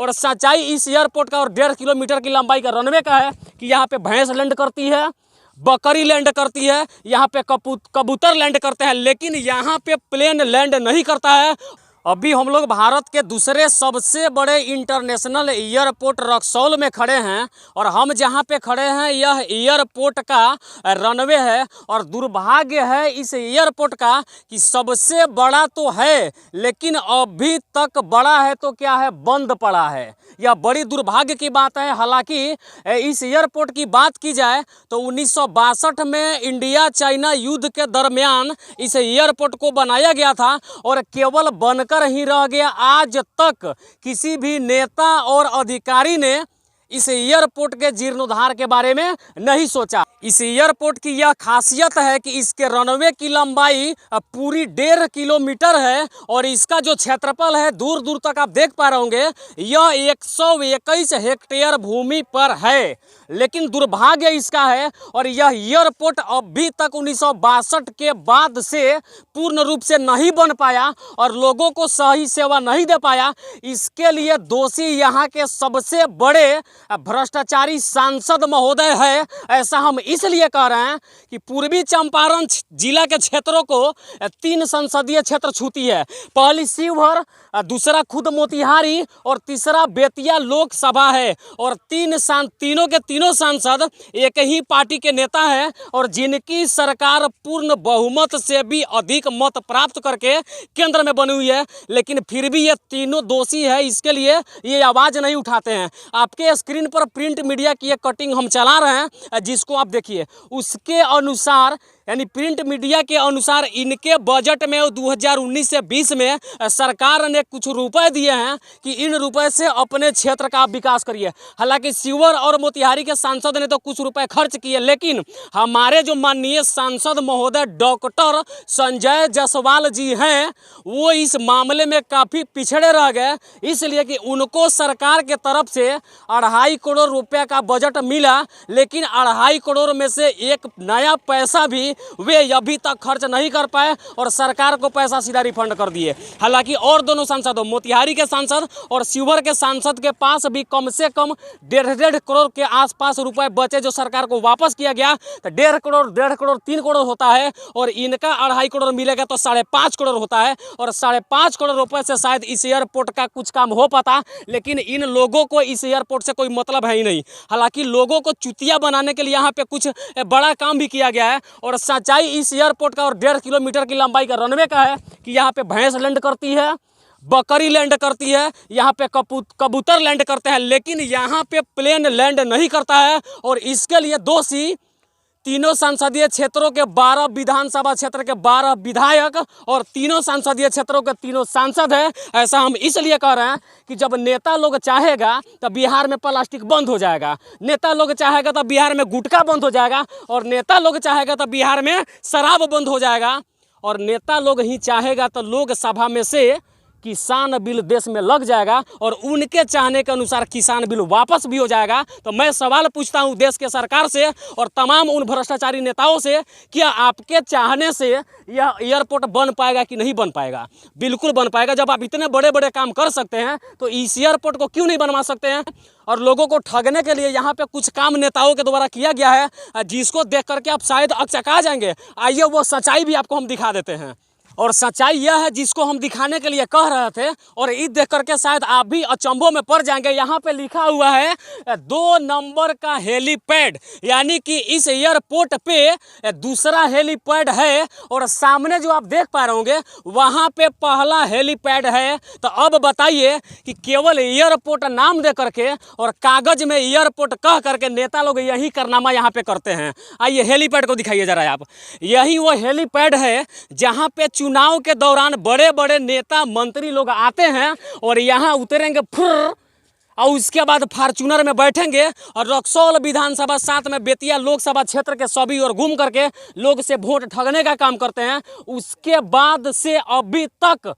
और सच्चाई इस एयरपोर्ट का और 1.5 किलोमीटर की लंबाई का रनवे का है कि यहाँ पे भैंस लैंड करती है, बकरी लैंड करती है, यहाँ पे कबूतर लैंड करते हैं, लेकिन यहाँ पे प्लेन लैंड नहीं करता है। अभी हम लोग भारत के दूसरे सबसे बड़े इंटरनेशनल एयरपोर्ट रक्सौल में खड़े हैं और हम जहां पे खड़े हैं यह एयरपोर्ट का रनवे है। और दुर्भाग्य है इस एयरपोर्ट का कि सबसे बड़ा तो है लेकिन अभी तक बड़ा है तो क्या है, बंद पड़ा है। यह बड़ी दुर्भाग्य की बात है। हालांकि इस एयरपोर्ट की बात की जाए तो 1962 में इंडिया चाइना युद्ध के दरमियान इस एयरपोर्ट को बनाया गया था और केवल बनकर ही रह गया। आज तक किसी भी नेता और अधिकारी ने इस एयरपोर्ट के जीर्णोद्धार के बारे में नहीं सोचा। इस एयरपोर्ट की यह खासियत है कि इसके रनवे की लंबाई पूरी 1.5 किलोमीटर है और इसका जो क्षेत्रफल है दूर दूर तक आप देख पा रहे होंगे, यह 121 हेक्टेयर भूमि पर है। लेकिन दुर्भाग्य इसका है और यह एयरपोर्ट अभी तक 1962 के बाद से पूर्ण रूप से नहीं बन पाया और लोगों को सही सेवा नहीं दे पाया। इसके लिए दोषी यहाँ के सबसे बड़े भ्रष्टाचारी सांसद महोदय है। ऐसा हम इसलिए कह रहे हैं कि पूर्वी चंपारण जिला के क्षेत्रों को 3 संसदीय क्षेत्र छूती है। पहली शिवहर, दूसरा खुद मोतिहारी और तीसरा बेतिया लोकसभा है। और तीनों के तीनों सांसद एक ही पार्टी के नेता हैं और जिनकी सरकार पूर्ण बहुमत से भी अधिक मत प्राप्त करके केंद्र में बनी हुई है, लेकिन फिर भी ये तीनों दोषी है। इसके लिए ये आवाज़ नहीं उठाते हैं। आपके स्क्रीन पर प्रिंट मीडिया की एक कटिंग हम चला रहे हैं जिसको आप देखिए। उसके अनुसार यानी प्रिंट मीडिया के अनुसार इनके बजट में 2019 से 20 में सरकार ने कुछ रुपए दिए हैं कि इन रुपए से अपने क्षेत्र का विकास करिए। हालांकि शिवहर और मोतिहारी के सांसद ने तो कुछ रुपए खर्च किए, लेकिन हमारे जो माननीय सांसद महोदय डॉक्टर संजय जायसवाल जी हैं वो इस मामले में काफ़ी पिछड़े रह गए। इसलिए कि उनको सरकार के तरफ से 2.5 करोड़ रुपए का बजट मिला, लेकिन 2.5 करोड़ में से एक नया पैसा भी वे अभी तक खर्च नहीं कर पाए और सरकार को पैसा सीधा रिफंड कर दिए। हालांकि और दोनों सांसदों, मोतिहारी के सांसद और शिवहर के सांसद के पास भी कम से कम 1.5 करोड़ के आसपास रुपए बचे जो सरकार को वापस किया गया। तो 1.5 करोड़, 3 करोड़ होता है और इनका 2.5 करोड़ मिलेगा तो 5.5 करोड़ होता है। और 5.5 करोड़ रुपए से शायद इस एयरपोर्ट का कुछ काम हो पाता, लेकिन इन लोगों को इस एयरपोर्ट से कोई मतलब है ही नहीं। हालांकि लोगों को चुतिया बनाने के लिए यहाँ पे कुछ बड़ा काम भी किया गया है। और सच्चाई इस एयरपोर्ट का और 1.5 किलोमीटर की लंबाई का रनवे का है कि यहाँ पे भैंस लैंड करती है, बकरी लैंड करती है, यहाँ पे कबूतर लैंड करते हैं, लेकिन यहाँ पे प्लेन लैंड नहीं करता है। और इसके लिए दोषी तीनों संसदीय क्षेत्रों के 12 विधानसभा क्षेत्र के 12 विधायक और तीनों संसदीय क्षेत्रों के तीनों सांसद हैं। ऐसा हम इसलिए कह रहे हैं कि जब नेता लोग चाहेगा तो बिहार में प्लास्टिक बंद हो जाएगा, नेता लोग चाहेगा तो बिहार में गुटखा बंद हो जाएगा, और नेता लोग चाहेगा तो बिहार में शराब बंद हो जाएगा, और नेता लोग ही चाहेगा तो लोकसभा में से किसान बिल देश में लग जाएगा और उनके चाहने के अनुसार किसान बिल वापस भी हो जाएगा। तो मैं सवाल पूछता हूं देश के सरकार से और तमाम उन भ्रष्टाचारी नेताओं से, क्या आपके चाहने से यह एयरपोर्ट बन पाएगा कि नहीं बन पाएगा? बिल्कुल बन पाएगा। जब आप इतने बड़े बड़े काम कर सकते हैं तो इस एयरपोर्ट को क्यों नहीं बनवा सकते हैं? और लोगों को ठगने के लिए यहाँ पे कुछ काम नेताओं के द्वारा किया गया है जिसको देख करके आप शायद अचका जाएंगे। आइए वो सच्चाई भी आपको हम दिखा देते हैं। और सच्चाई यह है जिसको हम दिखाने के लिए कह रहे थे, और ये देख करके शायद आप भी अचंभों में पड़ जाएंगे। यहाँ पे लिखा हुआ है 2 नंबर का हेलीपैड, यानी कि इस एयरपोर्ट पे दूसरा हेलीपैड है और सामने जो आप देख पा रहे होंगे वहाँ पे पहला हेलीपैड है। तो अब बताइए कि केवल एयरपोर्ट नाम दे करके और कागज में एयरपोर्ट कह करके नेता लोग यही कारनामा यहाँ पे करते हैं। आइए हेलीपैड को दिखाइए जरा आप। यही वो हेलीपैड है जहाँ पे चुनाव के दौरान बड़े बड़े नेता मंत्री लोग आते हैं और यहाँ उतरेंगे फुर, और उसके बाद फार्चूनर में बैठेंगे और रक्सौल विधानसभा साथ में बेतिया लोकसभा क्षेत्र के सभी ओर घूम करके लोग से वोट ठगने का काम करते हैं। उसके बाद से अभी तक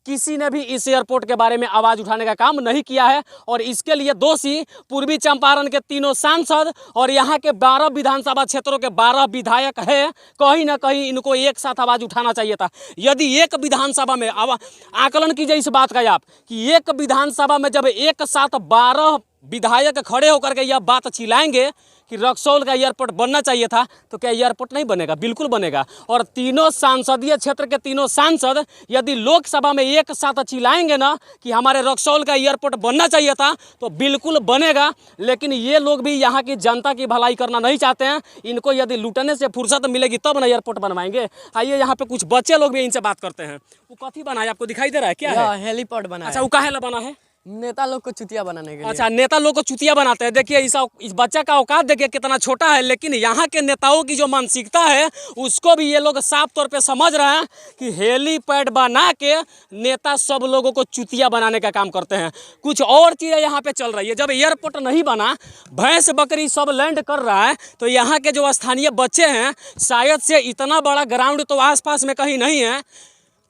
किसी ने भी इस एयरपोर्ट के बारे में आवाज़ उठाने का काम नहीं किया है। और इसके लिए दोषी पूर्वी चंपारण के तीनों सांसद और यहाँ के 12 विधानसभा क्षेत्रों के 12 विधायक है। कहीं ना कहीं इनको एक साथ आवाज़ उठाना चाहिए था। यदि एक विधानसभा में आकलन कीजिए इस बात का आप कि एक विधानसभा में जब एक साथ 12 विधायक खड़े होकर के यह बात चिल्लाएंगे कि रक्सौल का एयरपोर्ट बनना चाहिए था, तो क्या एयरपोर्ट नहीं बनेगा? बिल्कुल बनेगा। और तीनों संसदीय क्षेत्र के तीनों सांसद यदि लोकसभा में एक साथ चिल्लाएंगे ना कि हमारे रक्सौल का एयरपोर्ट बनना चाहिए था, तो बिल्कुल बनेगा। लेकिन ये लोग भी यहाँ की जनता की भलाई करना नहीं चाहते हैं। इनको यदि लूटने से फुर्सत मिलेगी तब ना एयरपोर्ट बनवाएंगे। आइए यहाँ पे कुछ बच्चे लोग भी इनसे बात करते हैं। वो कथी बना है, आपको दिखाई दे रहा है क्या है? हेलीपैड बना है। अच्छा, वो काहे ला बना है? नेता लोग को चुतिया बनाने के लिए। अच्छा, नेता लोग को चुतिया बनाते हैं। देखिए इस बच्चा का औकात देखिए कितना छोटा है, लेकिन यहाँ के नेताओं की जो मानसिकता है उसको भी ये लोग साफ तौर पे समझ रहे हैं कि हेलीपैड बना के नेता सब लोगों को चुतिया बनाने का काम करते हैं। कुछ और चीज़ें यहाँ पे चल रही है। जब एयरपोर्ट नहीं बना, भैंस बकरी सब लैंड कर रहा है, तो यहाँ के जो स्थानीय बच्चे हैं, शायद से इतना बड़ा ग्राउंड तो आसपास में कहीं नहीं है,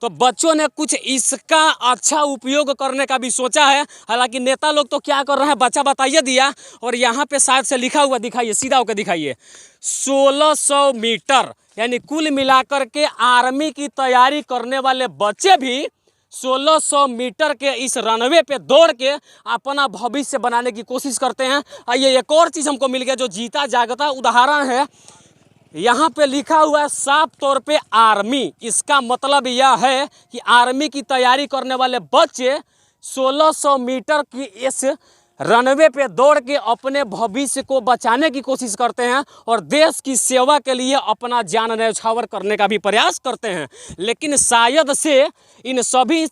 तो बच्चों ने कुछ इसका अच्छा उपयोग करने का भी सोचा है। हालांकि नेता लोग तो क्या कर रहे हैं बच्चा बताइए दिया। और यहाँ पे शायद से लिखा हुआ दिखाइए, सीधा होकर दिखाइए, 1600 मीटर, यानी कुल मिलाकर के आर्मी की तैयारी करने वाले बच्चे भी 1600 मीटर के इस रनवे पे दौड़ के अपना भविष्य बनाने की कोशिश करते हैं। आइए एक और चीज़ हमको मिल गया जो जीता जागता उदाहरण है। यहाँ पे लिखा हुआ है साफ तौर पे आर्मी। इसका मतलब यह है कि आर्मी की तैयारी करने वाले बच्चे 1600 मीटर की इस रनवे पे दौड़ के अपने भविष्य को बचाने की कोशिश करते हैं और देश की सेवा के लिए अपना जान न्यौछावर करने का भी प्रयास करते हैं। लेकिन शायद से इन सभी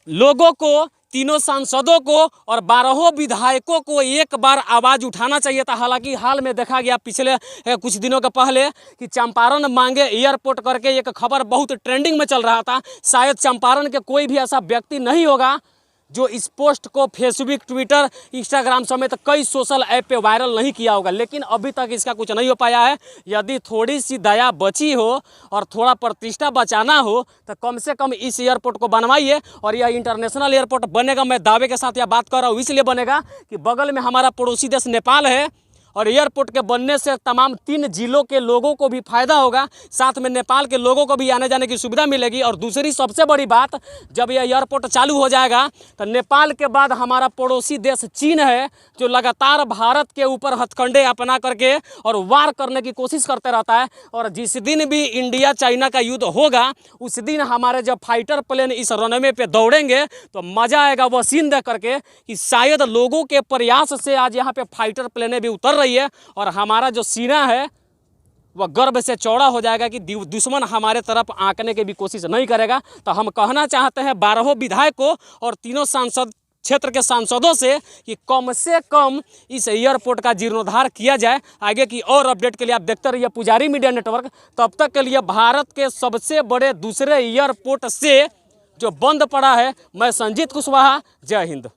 लोगों को, तीनों सांसदों को और 12 विधायकों को एक बार आवाज़ उठाना चाहिए था। हालांकि हाल में देखा गया पिछले कुछ दिनों के पहले कि चंपारण मांगे एयरपोर्ट करके एक खबर बहुत ट्रेंडिंग में चल रहा था। शायद चंपारण के कोई भी ऐसा व्यक्ति नहीं होगा जो इस पोस्ट को फेसबुक, ट्विटर, इंस्टाग्राम समेत कई सोशल ऐप पे वायरल नहीं किया होगा। लेकिन अभी तक इसका कुछ नहीं हो पाया है। यदि थोड़ी सी दया बची हो और थोड़ा प्रतिष्ठा बचाना हो तो कम से कम इस एयरपोर्ट को बनवाइए। और यह इंटरनेशनल एयरपोर्ट बनेगा, मैं दावे के साथ यह बात कर रहा हूँ, इसलिए बनेगा कि बगल में हमारा पड़ोसी देश नेपाल है और एयरपोर्ट के बनने से तमाम 3 जिलों के लोगों को भी फायदा होगा, साथ में नेपाल के लोगों को भी आने जाने की सुविधा मिलेगी। और दूसरी सबसे बड़ी बात, जब यह एयरपोर्ट चालू हो जाएगा तो नेपाल के बाद हमारा पड़ोसी देश चीन है, जो लगातार भारत के ऊपर हथकंडे अपना करके और वार करने की कोशिश करते रहता है। और जिस दिन भी इंडिया चाइना का युद्ध होगा, उस दिन हमारे जब फाइटर प्लेन इस रनवे पे दौड़ेंगे तो मज़ा आएगा वह सीन देख करके कि शायद लोगों के प्रयास से आज यहाँ पे फाइटर प्लेनें भी उतर रही है और हमारा जो सीना है वह गर्व से चौड़ा हो जाएगा कि दुश्मन हमारे तरफ आंकने की भी कोशिश नहीं करेगा। तो हम कहना चाहते हैं 12 विधायकों और तीनों सांसद क्षेत्र के सांसदों से कि कम से कम इस एयरपोर्ट का जीर्णोद्धार किया जाए। आगे की और अपडेट के लिए आप देखते रहिए पुजारी मीडिया नेटवर्क। तब तक के लिए भारत के सबसे बड़े दूसरे एयरपोर्ट से जो बंद पड़ा है, मैं संजीत कुशवाहा, जय हिंद।